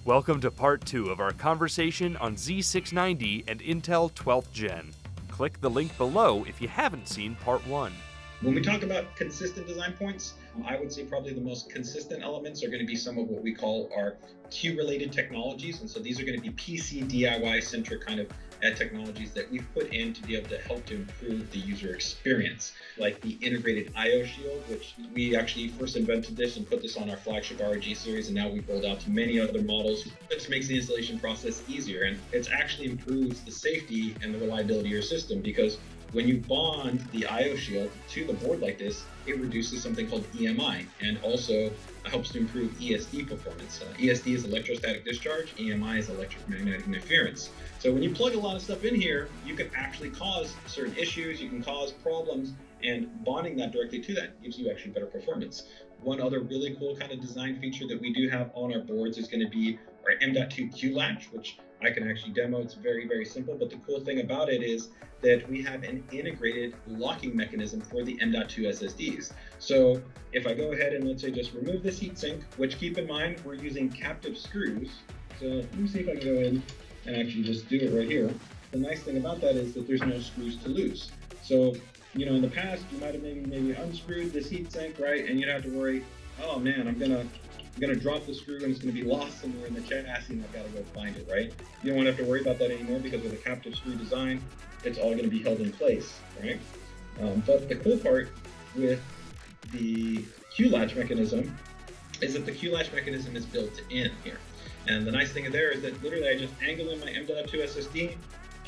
Welcome to part 2 of our conversation on Z690 and Intel 12th Gen. Click the link below if you haven't seen part 1. When we talk about consistent design points, I would say probably the most consistent elements are going to be some of what we call our Q-related technologies. And so these are going to be PC DIY-centric kind of technologies that we've put in to be able to help to improve the user experience, like the integrated I/O shield, which we actually first invented this and put this on our flagship ROG series, and now we've rolled out to many other models. This makes the installation process easier, and it actually improves the safety and the reliability of your system, because when you bond the I/O shield to the board like this, it reduces something called EMI, and also helps to improve ESD performance. ESD is electrostatic discharge, EMI is electromagnetic interference. So when you plug a lot of stuff in here, you can actually cause certain issues, you can cause problems, and bonding that directly to that gives you actually better performance. One other really cool kind of design feature that we do have on our boards is going to be our M.2 Q-Latch, which I can actually demo. It's very, very simple, but the cool thing about it is that we have an integrated locking mechanism for the M.2 SSDs. So if I go ahead and let's say just remove this heatsink, which keep in mind, we're using captive screws. So let me see if I can go in and actually just do it right here. The nice thing about that is that there's no screws to lose. So, you know, in the past, you might have maybe unscrewed this heatsink, right? And you'd have to worry, oh man, I'm gonna drop the screw and it's gonna be lost somewhere in the chassis and I've gotta go find it, right? You don't wanna have to worry about that anymore, because with a captive screw design, it's all gonna be held in place, right? But the cool part with the Q-Latch mechanism is that the Q-Latch mechanism is built in here. And the nice thing there is that literally I just angle in my M.2 SSD,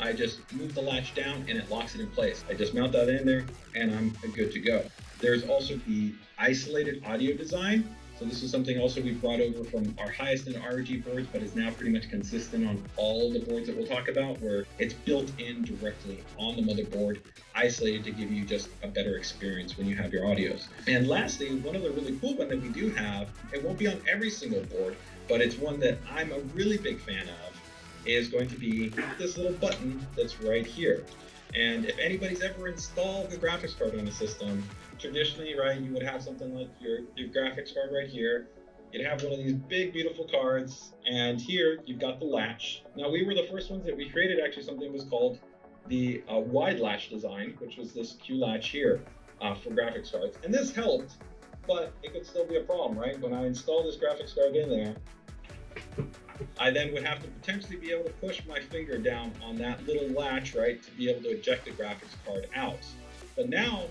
I just move the latch down and it locks it in place. I just mount that in there and I'm good to go. There's also the isolated audio design. So this is something also we brought over from our highest end ROG boards, but is now pretty much consistent on all the boards that we'll talk about, where it's built in directly on the motherboard, isolated to give you just a better experience when you have your audios. And lastly, one of the really cool ones that we do have, it won't be on every single board, but it's one that I'm a really big fan of, is going to be this little button that's right here. And if anybody's ever installed the graphics card on a system, traditionally, right, you would have something like your graphics card right here. You'd have one of these big, beautiful cards, and here you've got the latch. Now, we were the first ones that we created actually something was called the wide latch design, which was this Q-Latch here for graphics cards. And this helped, but it could still be a problem, right? When I install this graphics card in there, I then would have to potentially be able to push my finger down on that little latch, right, to be able to eject the graphics card out. But now,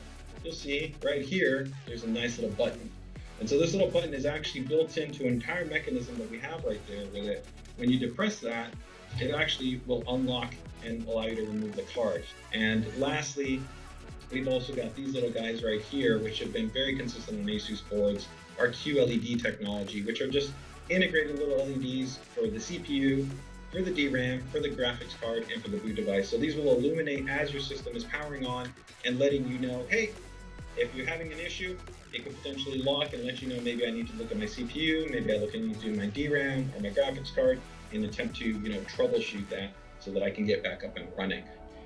you'll see right here, there's a nice little button. And so this little button is actually built into an entire mechanism that we have right there with it. When you depress that, it actually will unlock and allow you to remove the card. And lastly, we've also got these little guys right here, which have been very consistent on ASUS boards, our QLED technology, which are just integrated little LEDs for the CPU, for the DRAM, for the graphics card, and for the boot device. So these will illuminate as your system is powering on and letting you know, hey, if you're having an issue, it could potentially lock and let you know maybe I need to look at my CPU, maybe I need to do my DRAM or my graphics card and attempt to, troubleshoot that so that I can get back up and running.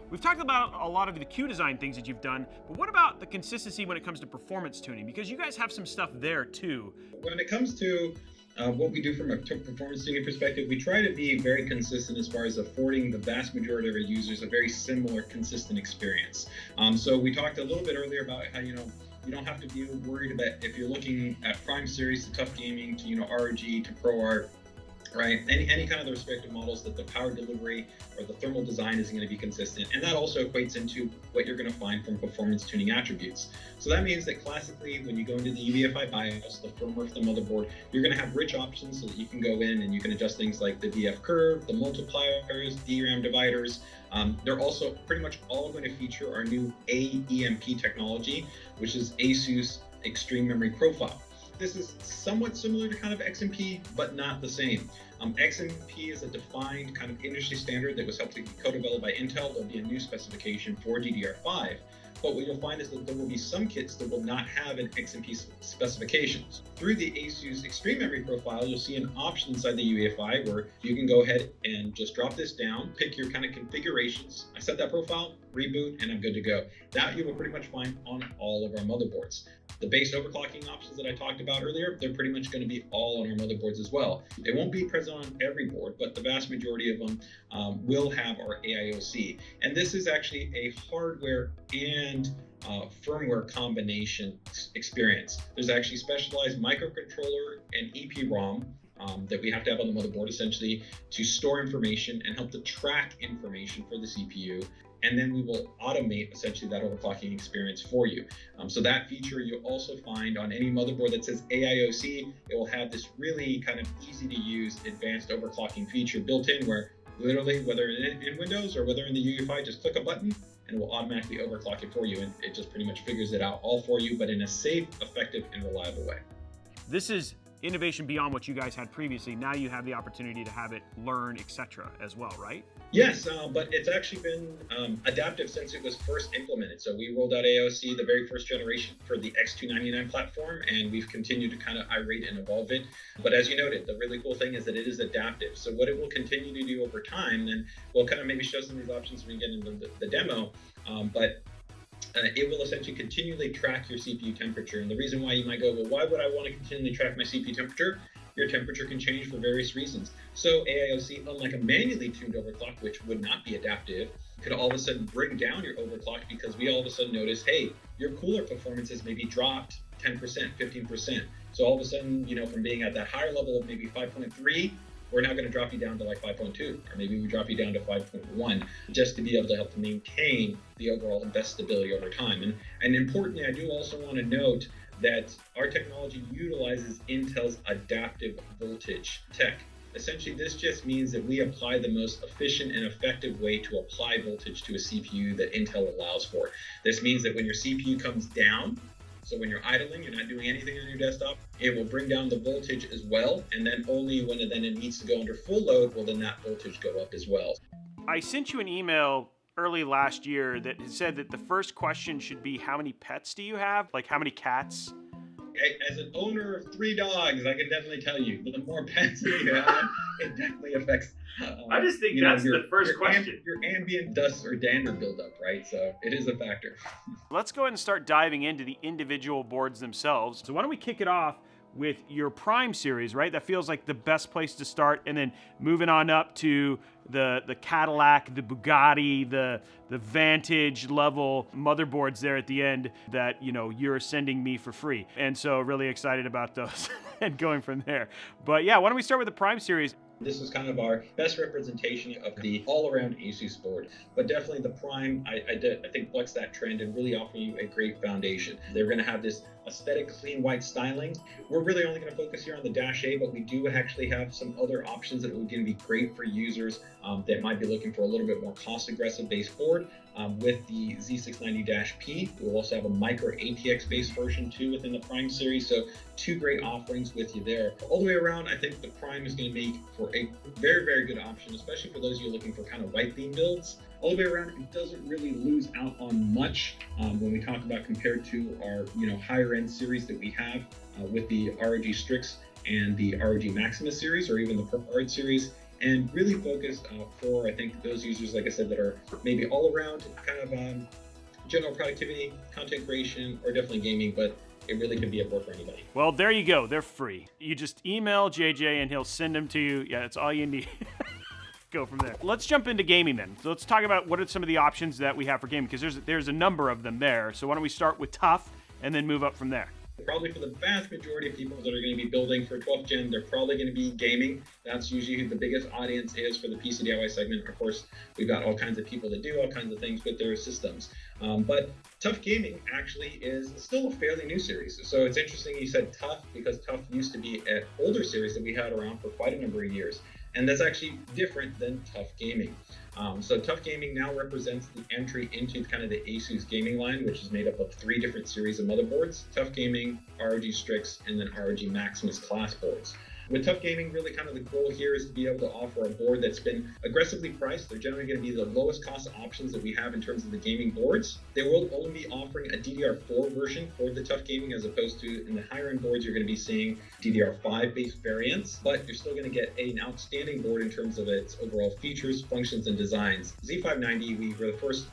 We've talked about a lot of the Q design things that you've done, but what about the consistency when it comes to performance tuning? Because you guys have some stuff there too. When it comes to what we do from a performance tuning perspective, we try to be very consistent as far as affording the vast majority of our users a very similar, consistent experience. So we talked a little bit earlier about how, you don't have to be worried about if you're looking at Prime Series to TUF Gaming to, ROG to ProArt, right? Any kind of the respective models, that the power delivery or the thermal design is going to be consistent. And that also equates into what you're going to find from performance tuning attributes. So that means that classically, when you go into the EVFI BIOS, the firmware of the motherboard, you're going to have rich options so that you can go in and you can adjust things like the VF curve, the multipliers, DRAM dividers. They're also pretty much all going to feature our new AEMP technology, which is ASUS Extreme Memory Profile. This is somewhat similar to kind of XMP, but not the same. XMP is a defined kind of industry standard that was helped to be co-developed by Intel. There'll be a new specification for DDR5. But what you'll find is that there will be some kits that will not have an XMP specifications. Through the ASUS Extreme Memory Profile, you'll see an option inside the UEFI where you can go ahead and just drop this down, pick your kind of configurations. I set that profile, reboot, and I'm good to go. That you will pretty much find on all of our motherboards. The base overclocking options that I talked about earlier, they're pretty much going to be all on our motherboards as well. They won't be present on every board, but the vast majority of them will have our AIOC. And this is actually a hardware and firmware combination experience. There's actually specialized microcontroller and EEPROM that we have to have on the motherboard essentially to store information and help to track information for the CPU. And then we will automate essentially that overclocking experience for you. So that feature you'll also find on any motherboard that says AIOC. It will have this really kind of easy to use advanced overclocking feature built in where literally whether in Windows or whether in the UEFI, just click a button and it will automatically overclock it for you. And it just pretty much figures it out all for you, but in a safe, effective, and reliable way. This is innovation beyond what you guys had previously. Now you have the opportunity to have it learn, etc. as well, right? Yes, but it's actually been adaptive since it was first implemented. So we rolled out AOC the very first generation for the X299 platform, and we've continued to kind of iterate and evolve it. But as you noted, the really cool thing is that it is adaptive. So what it will continue to do over time, and we'll kind of maybe show some of these options when we get into the demo, it will essentially continually track your CPU temperature. And the reason why you might go, well, why would I want to continually track my CPU temperature? Your temperature can change for various reasons. So AIOC, unlike a manually tuned overclock, which would not be adaptive, could all of a sudden bring down your overclock because we all of a sudden notice, hey, your cooler performance has maybe dropped 10%, 15%. So all of a sudden, from being at that higher level of maybe 5.3, we're now going to drop you down to like 5.2, or maybe we drop you down to 5.1, just to be able to help to maintain the overall best stability over time. And importantly, I do also want to note that our technology utilizes Intel's adaptive voltage tech. Essentially, this just means that we apply the most efficient and effective way to apply voltage to a CPU that Intel allows for. This means that when your CPU comes down, so when you're idling, you're not doing anything on your desktop, it will bring down the voltage as well. And then only when it needs to go under full load will then that voltage go up as well. I sent you an email early last year that said that the first question should be, how many pets do you have? Like how many cats? As an owner of 3 dogs, I can definitely tell you, the more pets that you have, it definitely affects. I just think that's the first question. Your ambient dust or dander buildup, right? So it is a factor. Let's go ahead and start diving into the individual boards themselves. So why don't we kick it off with your Prime series, right? That feels like the best place to start, and then moving on up to the Cadillac, the Bugatti, the Vantage level motherboards there at the end that you're sending me for free. And so really excited about those and going from there. But yeah, why don't we start with the Prime series? This is kind of our best representation of the all-around ASUS board. But definitely the Prime, I think, bucks that trend and really offer you a great foundation. They're going to have this aesthetic, clean white styling. We're really only going to focus here on the Dash A, but we do actually have some other options that are going to be great for users that might be looking for a little bit more cost-aggressive base board. With the Z690-P, we'll also have a micro ATX-based version too within the Prime series. So 2 great offerings with you there. All the way around, I think the Prime is going to make for a very, very good option, especially for those of you looking for kind of white theme builds. All the way around, it doesn't really lose out on much when we talk about compared to our higher end series that we have with the ROG Strix and the ROG Maximus series, or even the ProArt series. And really focused for, I think, those users, like I said, that are maybe all around kind of general productivity, content creation, or definitely gaming, but it really could be a board for anybody. Well, there you go. They're free. You just email JJ and he'll send them to you. Yeah, that's all you need. Go from there. Let's jump into gaming then. So let's talk about what are some of the options that we have for gaming, because there's a number of them there. So why don't we start with TUF and then move up from there? Probably for the vast majority of people that are going to be building for 12th gen, they're probably going to be gaming. That's usually who the biggest audience is for the PC DIY segment. Of course, we've got all kinds of people that do all kinds of things with their systems. But TUF Gaming actually is still a fairly new series. So it's interesting you said TUF, because TUF used to be an older series that we had around for quite a number of years. And that's actually different than TUF Gaming. So TUF Gaming now represents the entry into kind of the ASUS gaming line, which is made up of 3 different series of motherboards: TUF Gaming, ROG Strix, and then ROG Maximus class boards. With TUF Gaming, really kind of the goal here is to be able to offer a board that's been aggressively priced. They're generally going to be the lowest cost options that we have in terms of the gaming boards. They will only be offering a DDR4 version for the TUF Gaming, as opposed to in the higher end boards, you're going to be seeing DDR5 based variants, but you're still going to get an outstanding board in terms of its overall features, functions, and designs. Z590, we were the first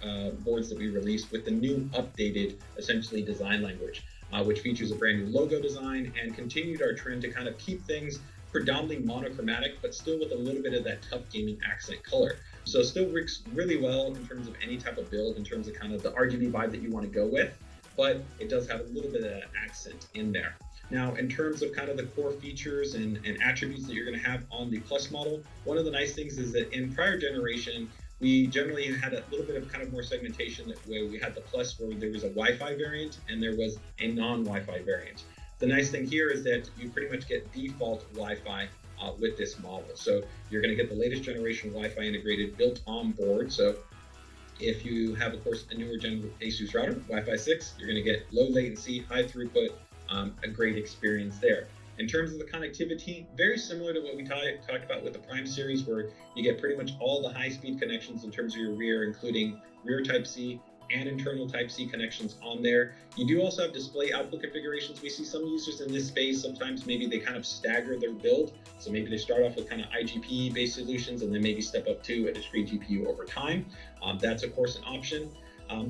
boards that we released with the new updated, essentially, design language. Which features a brand new logo design and continued our trend to kind of keep things predominantly monochromatic, but still with a little bit of that TUF Gaming accent color. So still works really well in terms of any type of build, in terms of kind of the RGB vibe that you want to go with, but it does have a little bit of that accent in there. Now, in terms of kind of the core features and attributes that you're going to have on the Plus model, one of the nice things is that in prior generation, we generally had a little bit of kind of more segmentation where we had the Plus, where there was a Wi-Fi variant and there was a non-Wi-Fi variant. The nice thing here is that you pretty much get default Wi-Fi with this model. So you're going to get the latest generation Wi-Fi integrated built on board. So if you have, of course, a newer gen ASUS router, Wi-Fi 6, you're going to get low latency, high throughput, a great experience there. In terms of the connectivity, very similar to what we talked about with the Prime series, where you get pretty much all the high-speed connections in terms of your rear, including rear Type-C and internal Type-C connections on there. You do also have display output configurations. We see some users in this space, sometimes maybe they kind of stagger their build. So maybe they start off with kind of IGP-based solutions and then maybe step up to a discrete GPU over time. That's, of course, an option.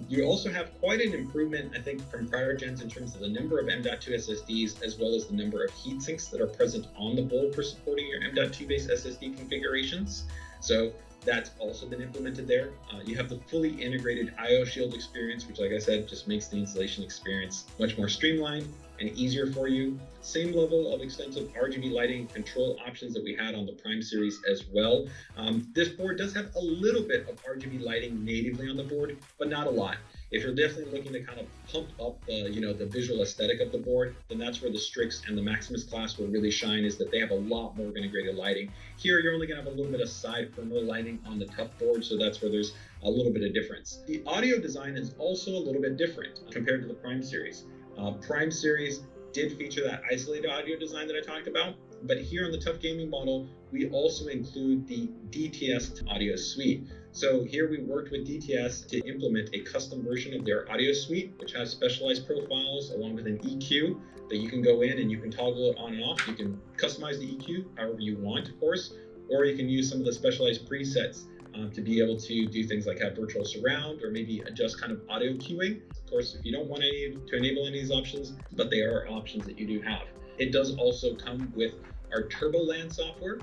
You also have quite an improvement, I think, from prior gens in terms of the number of M.2 SSDs, as well as the number of heat sinks that are present on the board for supporting your M.2 based SSD configurations. So that's also been implemented there. You have the fully integrated IO Shield experience, which, like I said, just makes the installation experience much more streamlined and easier for you. Same level of extensive RGB lighting control options that we had on the Prime series as well. This board does have a little bit of RGB lighting natively on the board, but not a lot. If you're definitely looking to kind of pump up the visual aesthetic of the board, then that's where the Strix and the Maximus class will really shine, is that they have a lot more integrated lighting. Here, you're only going to have a little bit of side perimeter lighting on the TUF board, so that's where there's a little bit of difference. The audio design is also a little bit different compared to the Prime series. Prime series did feature that isolated audio design that I talked about, but here on the TUF Gaming model, we also include the DTS audio suite. So here we worked with DTS to implement a custom version of their audio suite, which has specialized profiles along with an EQ that you can go in and you can toggle it on and off. You can customize the EQ however you want, of course, or you can use some of the specialized presets to be able to do things like have virtual surround or maybe adjust kind of audio cueing. Of course, if you don't want to enable any of these options, but they are options that you do have. It does also come with our TurboLAN software.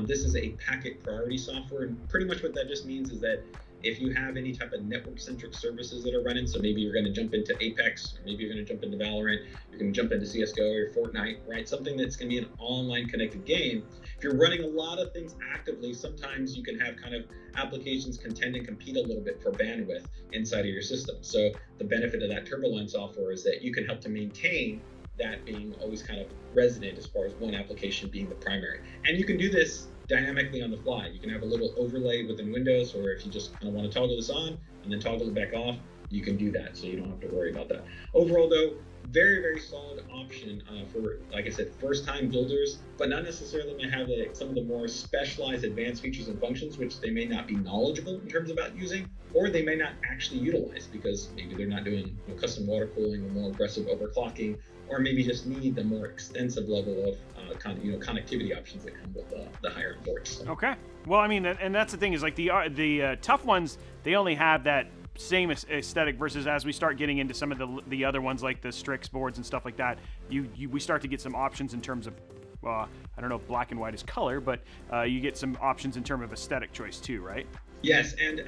This is a packet priority software, and pretty much what that just means is that if you have any type of network-centric services that are running, so maybe you're going to jump into Apex, or maybe you're going to jump into Valorant, you're going to jump into CSGO or Fortnite, right? Something that's going to be an online connected game. If you're running a lot of things actively, sometimes you can have kind of applications contend and compete a little bit for bandwidth inside of your system. So the benefit of that TurboLAN software is that you can help to maintain that being always kind of resident as far as one application being the primary. And you can do this dynamically on the fly. You can have a little overlay within Windows, or if you just kind of want to toggle this on and then toggle it back off, you can do that. So you don't have to worry about that. Overall though, very, very solid option for, like I said, first-time builders, but not necessarily going to have some of the more specialized advanced features and functions, which they may not be knowledgeable in terms about using, or they may not actually utilize because maybe they're not doing custom water cooling or more aggressive overclocking, or maybe just need the more extensive level of connectivity options that come with the higher boards. Okay. Well, I mean, and that's the thing is like the TUF ones, they only have that same aesthetic versus as we start getting into some of the other ones like the Strix boards and stuff like that, we start to get some options in terms of I don't know if black and white is color, but you get some options in terms of aesthetic choice too, right? Yes, and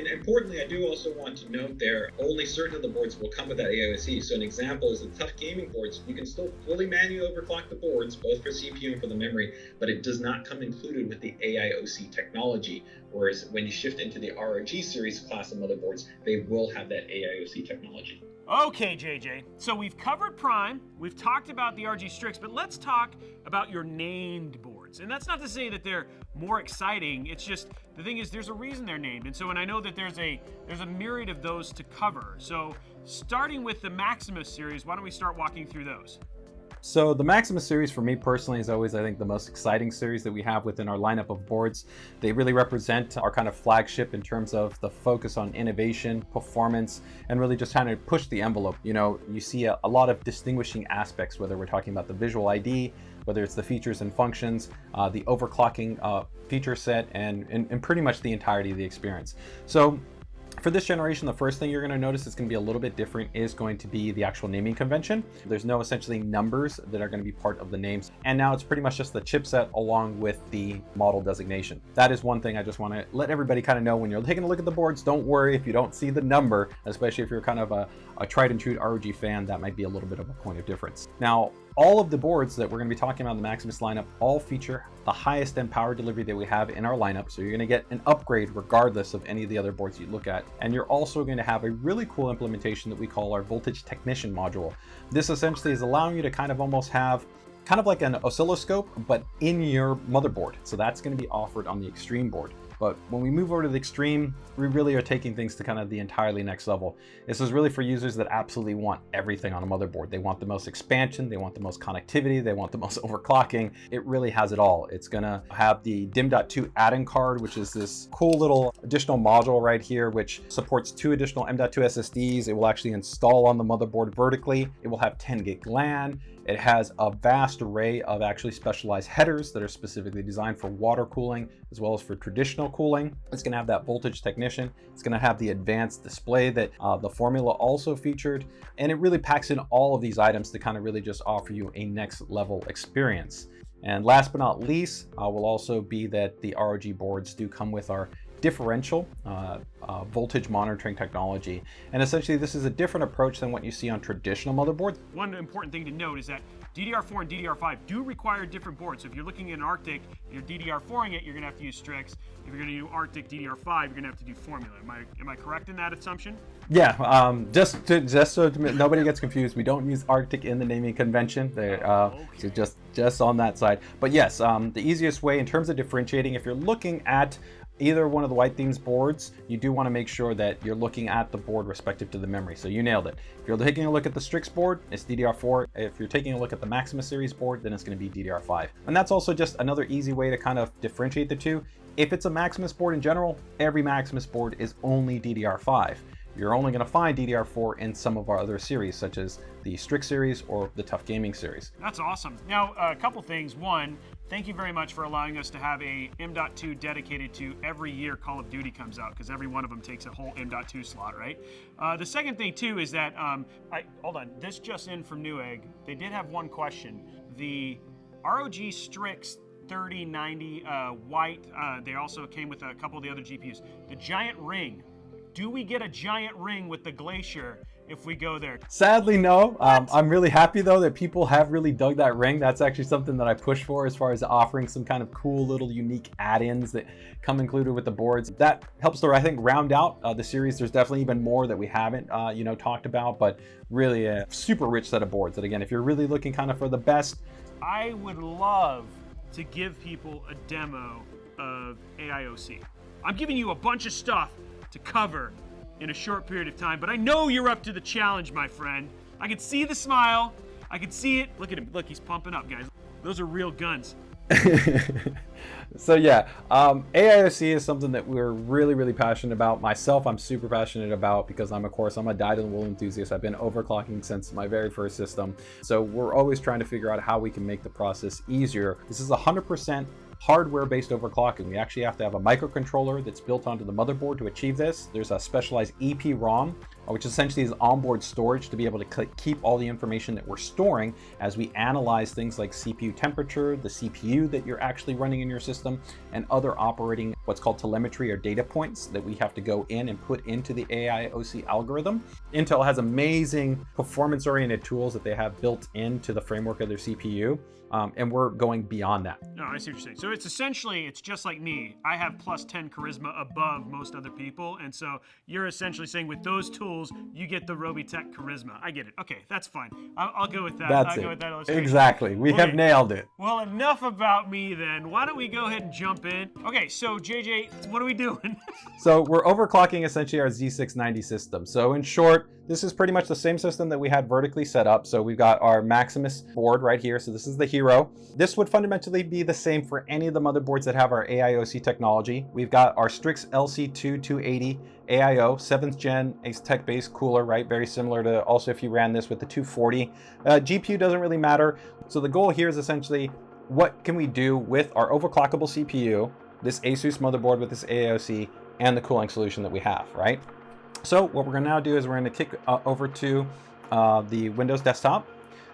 importantly, I do also want to note there, only certain of the boards will come with that AOSE. So an example is the TUF Gaming boards. You can still fully manually overclock the boards, both for CPU and for the memory, but it does not come included with the AIOC technology. Whereas when you shift into the ROG series class of motherboards, they will have that AIOC technology. Okay, JJ. So we've covered Prime, we've talked about the RG Strix, but let's talk about your named boards. And that's not to say that they're more exciting. It's just the thing is there's a reason they're named. And so, and I know that there's a myriad of those to cover. So starting with the Maximus series, why don't we start walking through those? So the Maximus series for me personally is always, I think, the most exciting series that we have within our lineup of boards. They really represent our kind of flagship in terms of the focus on innovation, performance, and really just trying to push the envelope. You know, you see a lot of distinguishing aspects, whether we're talking about the visual ID, whether it's the features and functions, the overclocking feature set, and pretty much the entirety of the experience. So for this generation, the first thing you're going to notice is going to be a little bit different is going to be the actual naming convention. There's no essentially numbers that are going to be part of the names. And now it's pretty much just the chipset along with the model designation. That is one thing I just want to let everybody kind of know when you're taking a look at the boards. Don't worry if you don't see the number, especially if you're kind of a tried and true ROG fan, that might be a little bit of a point of difference. Now, all of the boards that we're going to be talking about in the Maximus lineup all feature the highest end power delivery that we have in our lineup. So you're going to get an upgrade regardless of any of the other boards you look at. And you're also going to have a really cool implementation that we call our voltage technician module. This essentially is allowing you to kind of almost have kind of like an oscilloscope, but in your motherboard. So that's going to be offered on the Extreme board. But when we move over to the Extreme, we really are taking things to kind of the entirely next level. This is really for users that absolutely want everything on a motherboard. They want the most expansion, they want the most connectivity, they want the most overclocking. It really has it all. It's gonna have the M.2 add-in card, which is this cool little additional module right here, which supports 2 additional M.2 SSDs. It will actually install on the motherboard vertically. It will have 10 gig LAN. It has a vast array of actually specialized headers that are specifically designed for water cooling as well as for traditional cooling. It's going to have that voltage technician. It's going to have the advanced display that the Formula also featured. And it really packs in all of these items to kind of really just offer you a next level experience. And last but not least, will also be that the ROG boards do come with our differential voltage monitoring technology. And essentially this is a different approach than what you see on traditional motherboards. One important thing to note is that DDR4 and DDR5 do require different boards. So if you're looking at an Arctic, you're DDR4ing it, you're gonna have to use Strix. If you're gonna do Arctic DDR5, you're gonna have to do Formula. Am I correct in that assumption? Yeah, just so nobody gets confused, we don't use Arctic in the naming convention. So just on that side. But yes, the easiest way in terms of differentiating, if you're looking at either one of the White Themes boards, you do want to make sure that you're looking at the board respective to the memory. So you nailed it. If you're taking a look at the Strix board, it's DDR4. If you're taking a look at the Maximus series board, then it's going to be DDR5. And that's also just another easy way to kind of differentiate the two. If it's a Maximus board in general, every Maximus board is only DDR5. You're only going to find DDR4 in some of our other series, such as the Strix series or the TUF Gaming series. That's awesome. Now, a couple things. One, thank you very much for allowing us to have a M.2 dedicated to every year Call of Duty comes out, because every one of them takes a whole M.2 slot, right? The second thing, too, is that, hold on, this just in from Newegg. They did have one question. The ROG Strix 3090 white, they also came with a couple of the other GPUs. The giant ring. Do we get a giant ring with the Glacier if we go there? Sadly, no. I'm really happy though that people have really dug that ring. That's actually something that I push for as far as offering some kind of cool little unique add-ins that come included with the boards. That helps to, I think, round out the series. There's definitely even more that we haven't, talked about, but really a super rich set of boards that, again, if you're really looking kind of for the best. I would love to give people a demo of AIOC. I'm giving you a bunch of stuff to cover in a short period of time, but I know you're up to the challenge, my friend. I can see the smile. I can see it. Look at him. Look, he's pumping up, guys. Those are real guns. So yeah, AIOC is something that we're really, really passionate about. Myself, I'm super passionate about because I'm a dyed-in-the-wool enthusiast. I've been overclocking since my very first system. So we're always trying to figure out how we can make the process easier. This is 100% hardware-based overclocking. We actually have to have a microcontroller that's built onto the motherboard to achieve this. There's a specialized EEPROM, which essentially is onboard storage to be able to keep all the information that we're storing as we analyze things like CPU temperature, the CPU that you're actually running in your system, and other operating what's called telemetry or data points that we have to go in and put into the AIOC algorithm. Intel has amazing performance-oriented tools that they have built into the framework of their CPU. And we're going beyond that. No, I see what you're saying. So it's essentially, it's just like me. I have plus 10 charisma above most other people. And so you're essentially saying with those tools, you get the Robeytech charisma. I get it. Okay, that's fine. I'll go with that. I'll go with that illustration. Exactly. We have nailed it. Well, enough about me then. Why don't we go ahead and jump in? Okay, so JJ, JJ, what are we doing? So we're overclocking essentially our Z690 system. So in short, this is pretty much the same system that we had vertically set up. So we've got our Maximus board right here. So this is the hero. This would fundamentally be the same for any of the motherboards that have our AIOC technology. We've got our Strix LC2 280 AIO, 7th gen Ace-Tech based cooler, right? Very similar to also if you ran this with the 240. GPU doesn't really matter. So the goal here is essentially what can we do with our overclockable CPU, this ASUS motherboard with this AIOC, and the cooling solution that we have, right? So what we're gonna now do is we're gonna kick over to the Windows desktop.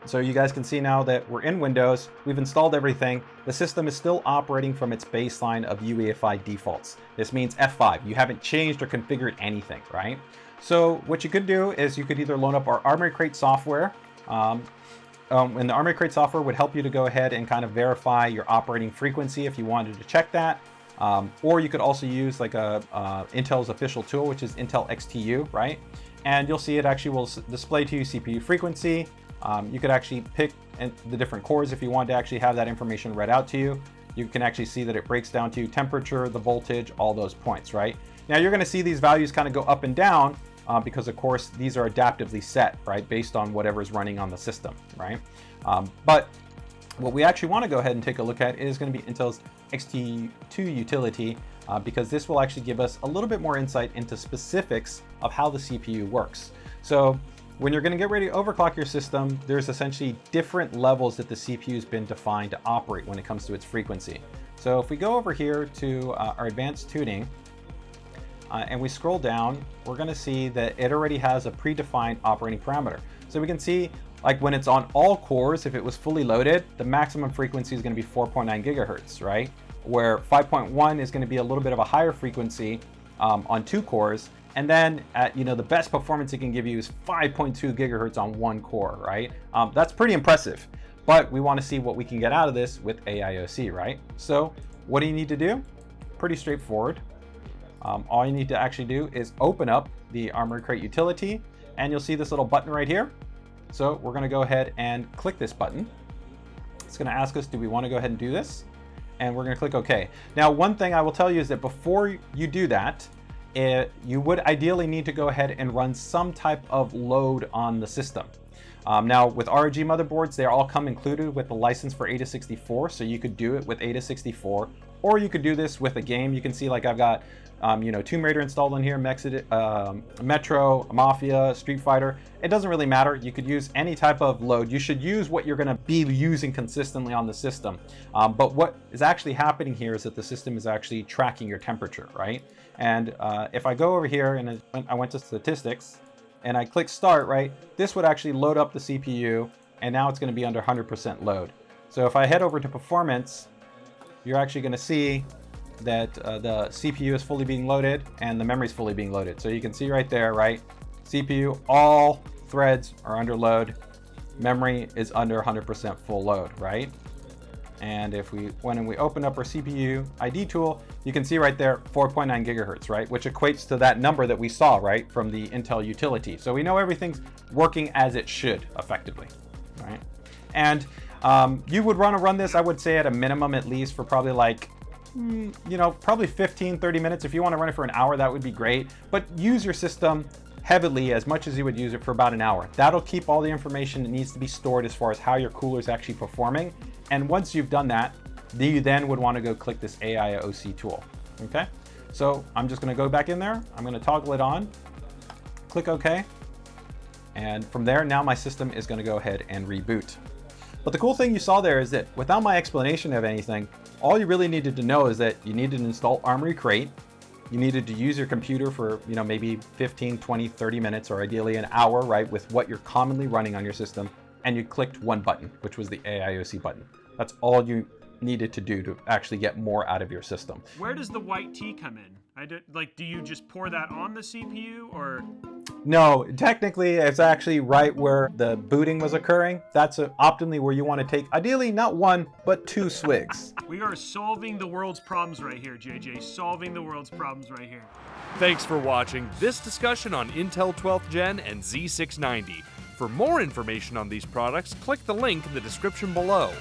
So you guys can see now that we're in Windows, we've installed everything. The system is still operating from its baseline of UEFI defaults. This means F5, you haven't changed or configured anything, right? So what you could do is you could either load up our Armory Crate software, and the Armory Crate software would help you to go ahead and kind of verify your operating frequency if you wanted to check that. Or you could also use like Intel's official tool, which is Intel XTU, right? And you'll see it actually will display to you CPU frequency. You could actually pick the different cores if you want to actually have that information read out to you. You can actually see that it breaks down to temperature, the voltage, all those points, right? Now you're gonna see these values kind of go up and down because of course these are adaptively set, right? Based on whatever's running on the system, right? But what we actually want to go ahead and take a look at is going to be Intel's XT2 utility because this will actually give us a little bit more insight into specifics of how the CPU works. So when you're going to get ready to overclock your system, there's essentially different levels that the CPU has been defined to operate when it comes to its frequency. So if we go over here to our advanced tuning and we scroll down, we're going to see that it already has a predefined operating parameter. So we can see like when it's on all cores, if it was fully loaded, the maximum frequency is going to be 4.9 gigahertz, right? Where 5.1 is going to be a little bit of a higher frequency on 2 cores. And then at, the best performance it can give you is 5.2 gigahertz on 1 core, right? That's pretty impressive, but we want to see what we can get out of this with AIOC, right? So what do you need to do? Pretty straightforward. All you need to actually do is open up the Armory Crate utility and you'll see this little button right here. So we're gonna go ahead and click this button. It's gonna ask us, do we wanna go ahead and do this? And we're gonna click OK. Now, one thing I will tell you is that before you do that, you would ideally need to go ahead and run some type of load on the system. Now with ROG motherboards, they all come included with the license for AIDA64, so you could do it with AIDA64, or you could do this with a game. You can see like I've got Tomb Raider installed on here, Metro, Mafia, Street Fighter. It doesn't really matter. You could use any type of load. You should use what you're gonna be using consistently on the system. But what is actually happening here is that the system is actually tracking your temperature, right? And if I go over here and I went to statistics and I click start, right? This would actually load up the CPU and now it's gonna be under 100% load. So if I head over to performance, you're actually gonna see that the CPU is fully being loaded and the memory is fully being loaded. So you can see right there, right? CPU, all threads are under load. Memory is under 100% full load, right? And if we went and we open up our CPU ID tool, you can see right there 4.9 gigahertz, right? Which equates to that number that we saw, right? From the Intel utility. So we know everything's working as it should effectively, right? And you would want to run this, I would say at a minimum at least for probably like probably 15-30 minutes. If you want to run it for an hour, that would be great, but use your system heavily as much as you would use it for about an hour. That'll keep all the information that needs to be stored as far as how your cooler is actually performing. And once you've done that, you then would want to go click this AIOC tool. Okay, so I'm just going to go back in there, I'm going to toggle it on, click OK, and from there now my system is going to go ahead and reboot. But the cool thing you saw there is that without my explanation of anything, all you really needed to know is that you needed to install Armory Crate. You needed to use your computer for, maybe 15, 20, 30 minutes, or ideally an hour, right, with what you're commonly running on your system. And you clicked one button, which was the AIOC button. That's all you needed to do to actually get more out of your system. Where does the white tea come in? Do you just pour that on the CPU or? No, technically it's actually right where the booting was occurring. That's optimally where you want to take, ideally not 1, but 2 swigs. We are solving the world's problems right here, JJ. Solving the world's problems right here. Thanks for watching this discussion on Intel 12th Gen and Z690. For more information on these products, click the link in the description below.